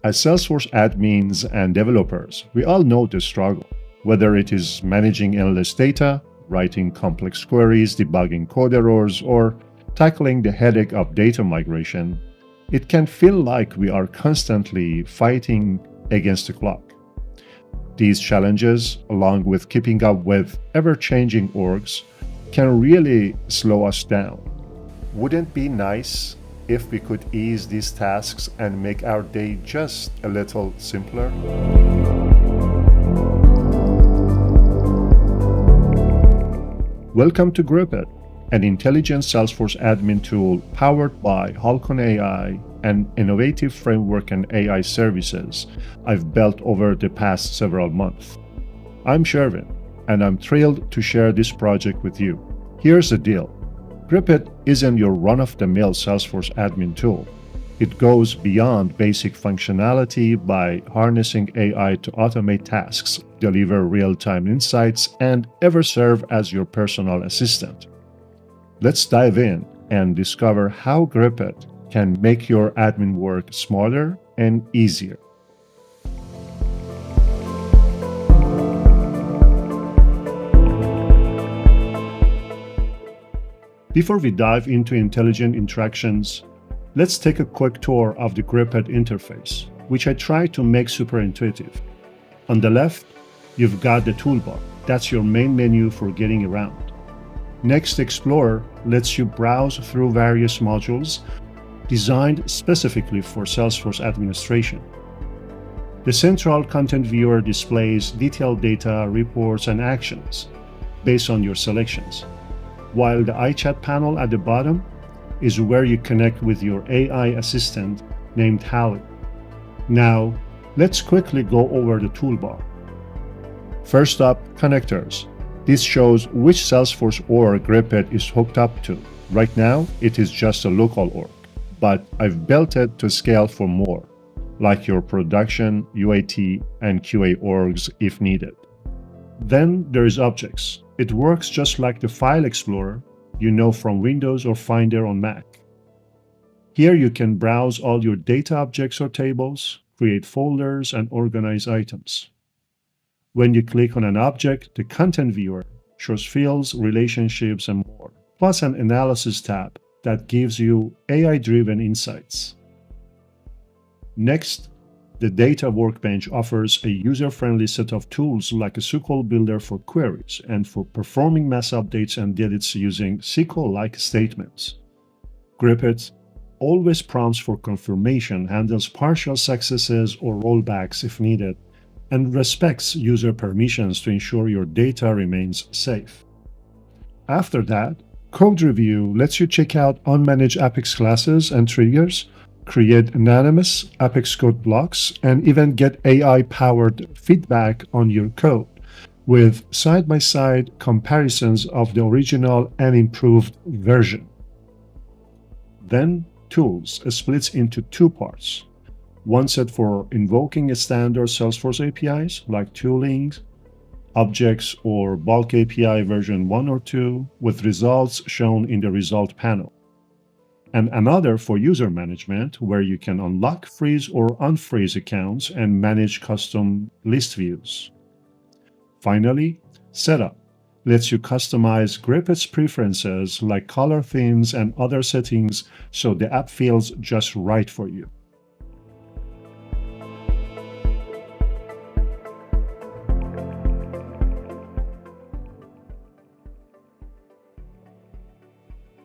As Salesforce admins and developers, we all know the struggle, whether it is managing endless data, writing complex queries, debugging code errors, or tackling the headache of data migration. It can feel like we are constantly fighting against the clock. These challenges, along with keeping up with ever-changing orgs, can really slow us down. Wouldn't it be nice if we could ease these tasks and make our day just a little simpler? Welcome to Gripet, an intelligent Salesforce admin tool powered by Hulcon AI, an innovative framework and AI services I've built over the past several months. I'm Shervin, and I'm thrilled to share this project with you. Here's the deal. Gripet isn't your run-of-the-mill Salesforce admin tool. It goes beyond basic functionality by harnessing AI to automate tasks, deliver real-time insights, and ever serve as your personal assistant. Let's dive in and discover how Gripet can make your admin work smarter and easier. Before we dive into intelligent interactions, let's take a quick tour of the Gripet interface, which I try to make super intuitive. On the left, you've got the toolbar. That's your main menu for getting around. Next, Explorer lets you browse through various modules designed specifically for Salesforce administration. The central content viewer displays detailed data, reports, and actions based on your selections, while the iChat panel at the bottom is where you connect with your AI assistant named Hali. Now, let's quickly go over the toolbar. First up, connectors. This shows which Salesforce org Gripet is hooked up to. Right now, it is just a local org, but I've built it to scale for more, like your production, UAT, and QA orgs if needed. Then there's objects. It works just like the File Explorer you know from Windows or Finder on Mac. Here you can browse all your data objects or tables, create folders, and organize items. When you click on an object, the Content Viewer shows fields, relationships, and more, plus an Analysis tab that gives you AI-driven insights. Next, the Data Workbench offers a user-friendly set of tools like a SQL Builder for queries and for performing mass updates and deletes using SQL-like statements. Gripet always prompts for confirmation, handles partial successes or rollbacks if needed, and respects user permissions to ensure your data remains safe. After that, Code Review lets you check out unmanaged Apex classes and triggers, create anonymous Apex code blocks, and even get AI-powered feedback on your code with side-by-side comparisons of the original and improved version. Then, Tools splits into two parts. One set for invoking standard Salesforce APIs like tooling, objects, or bulk API version 1 or 2 with results shown in the result panel. And another for user management, where you can unlock, freeze, or unfreeze accounts and manage custom list views. Finally, Setup lets you customize Gripet's preferences like color themes and other settings so the app feels just right for you.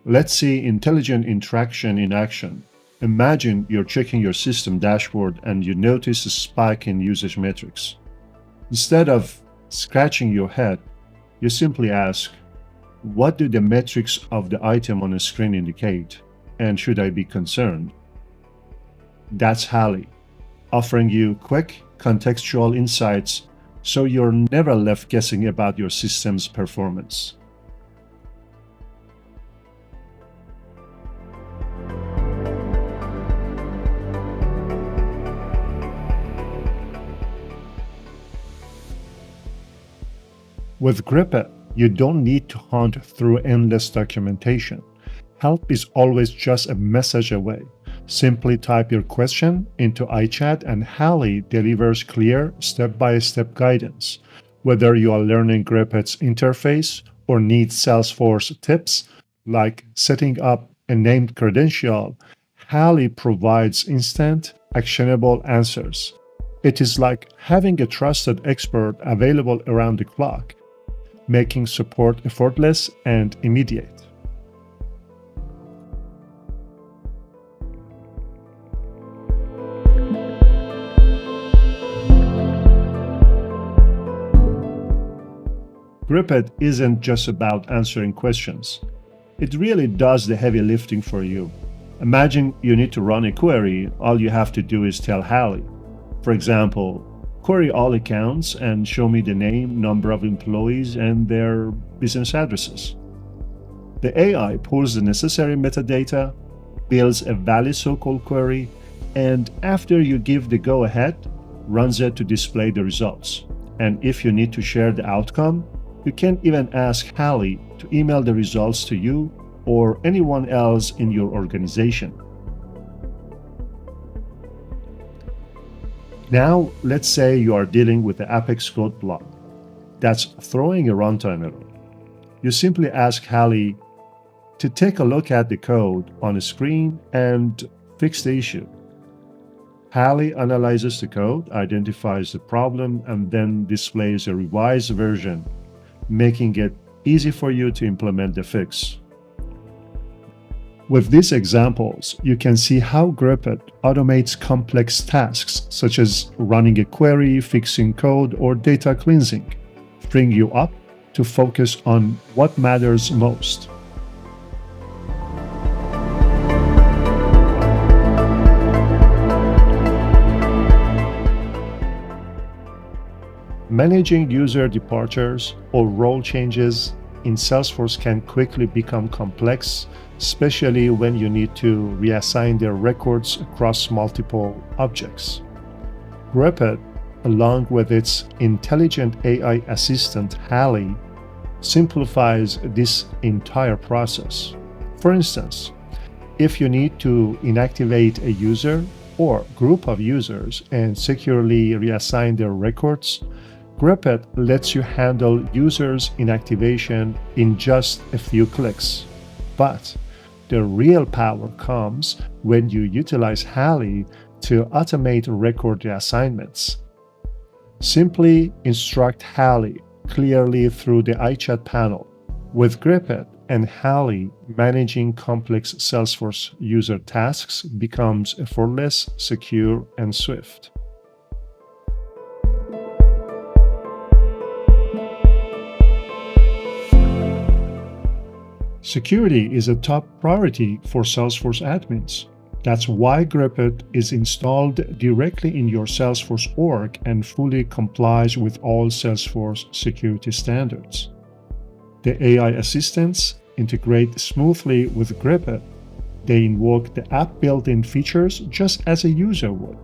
Let's see intelligent interaction in action. Imagine you're checking your system dashboard and you notice a spike in usage metrics. Instead of scratching your head, you simply ask, what do the metrics of the item on the screen indicate, and should I be concerned? That's Hali, offering you quick, contextual insights so you're never left guessing about your system's performance. With Gripet, you don't need to hunt through endless documentation. Help is always just a message away. Simply type your question into iChat and Hali delivers clear step-by-step guidance. Whether you are learning Gripet's interface or need Salesforce tips like setting up a named credential, Hali provides instant, actionable answers. It is like having a trusted expert available around the clock, making support effortless and immediate. Gripet isn't just about answering questions. It really does the heavy lifting for you. Imagine you need to run a query, all you have to do is tell Hali. For example, query all accounts and show me the name, number of employees, and their business addresses. The AI pulls the necessary metadata, builds a valid so-called query, and after you give the go-ahead, runs it to display the results. And if you need to share the outcome, you can even ask Hali to email the results to you or anyone else in your organization. Now, let's say you are dealing with the Apex code block that's throwing a runtime error. You simply ask Hali to take a look at the code on the screen and fix the issue. Hali analyzes the code, identifies the problem, and then displays a revised version, making it easy for you to implement the fix. With these examples, you can see how Gripet automates complex tasks such as running a query, fixing code, or data cleansing, freeing you up to focus on what matters most. Managing user departures or role changes in Salesforce can quickly become complex, especially when you need to reassign their records across multiple objects. Gripet, along with its intelligent AI assistant Hali, simplifies this entire process. For instance, if you need to inactivate a user or group of users and securely reassign their records, Gripet lets you handle users' inactivation in just a few clicks. But the real power comes when you utilize Hali to automate record reassignments. Simply instruct Hali clearly through the iChat panel. With Gripet and Hali, managing complex Salesforce user tasks becomes effortless, secure, and swift. Security is a top priority for Salesforce admins. That's why Gripet is installed directly in your Salesforce org and fully complies with all Salesforce security standards. The AI assistants integrate smoothly with Gripet. They invoke the app built-in features just as a user would,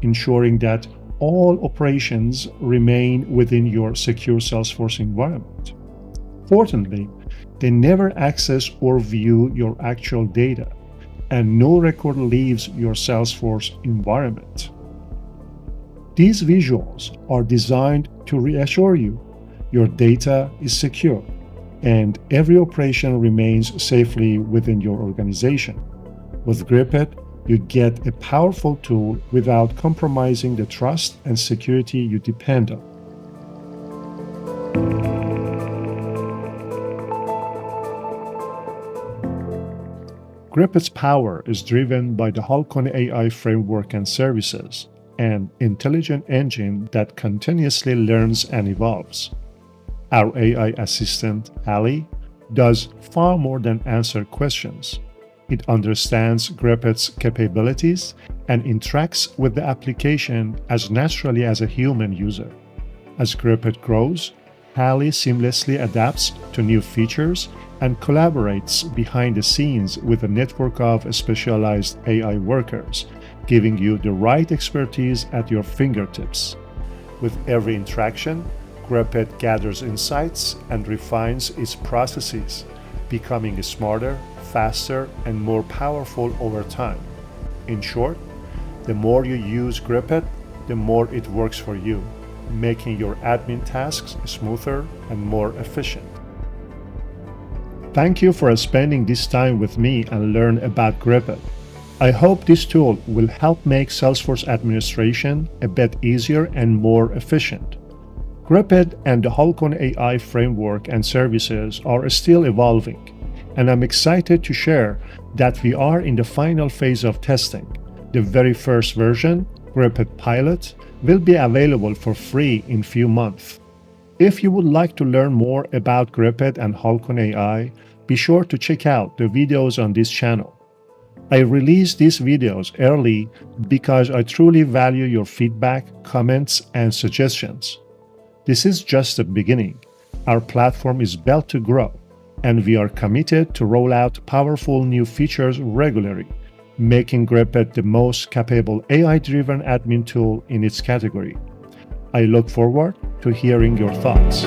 ensuring that all operations remain within your secure Salesforce environment. Importantly, they never access or view your actual data, and no record leaves your Salesforce environment. These visuals are designed to reassure you your data is secure and every operation remains safely within your organization. With Gripet, you get a powerful tool without compromising the trust and security you depend on. Gripet's power is driven by the Hulcon AI framework and services, an intelligent engine that continuously learns and evolves. Our AI assistant, Hali, does far more than answer questions. It understands Gripet's capabilities and interacts with the application as naturally as a human user. As Gripet grows, Hali seamlessly adapts to new features and collaborates behind the scenes with a network of specialized AI workers, giving you the right expertise at your fingertips. With every interaction, Gripet gathers insights and refines its processes, becoming smarter, faster, and more powerful over time. In short, the more you use Gripet, the more it works for you, making your admin tasks smoother and more efficient. Thank you for spending this time with me and learn about Gripet. I hope this tool will help make Salesforce administration a bit easier and more efficient. Gripet and the Hulcon AI framework and services are still evolving, and I'm excited to share that we are in the final phase of testing. The very first version, Gripet Pilot, will be available for free in few months. If you would like to learn more about Gripet and Hulcon AI, be sure to check out the videos on this channel. I release these videos early because I truly value your feedback, comments, and suggestions. This is just the beginning. Our platform is built to grow, and we are committed to roll out powerful new features regularly, making Gripet the most capable AI-driven admin tool in its category. I look forward to hearing your thoughts.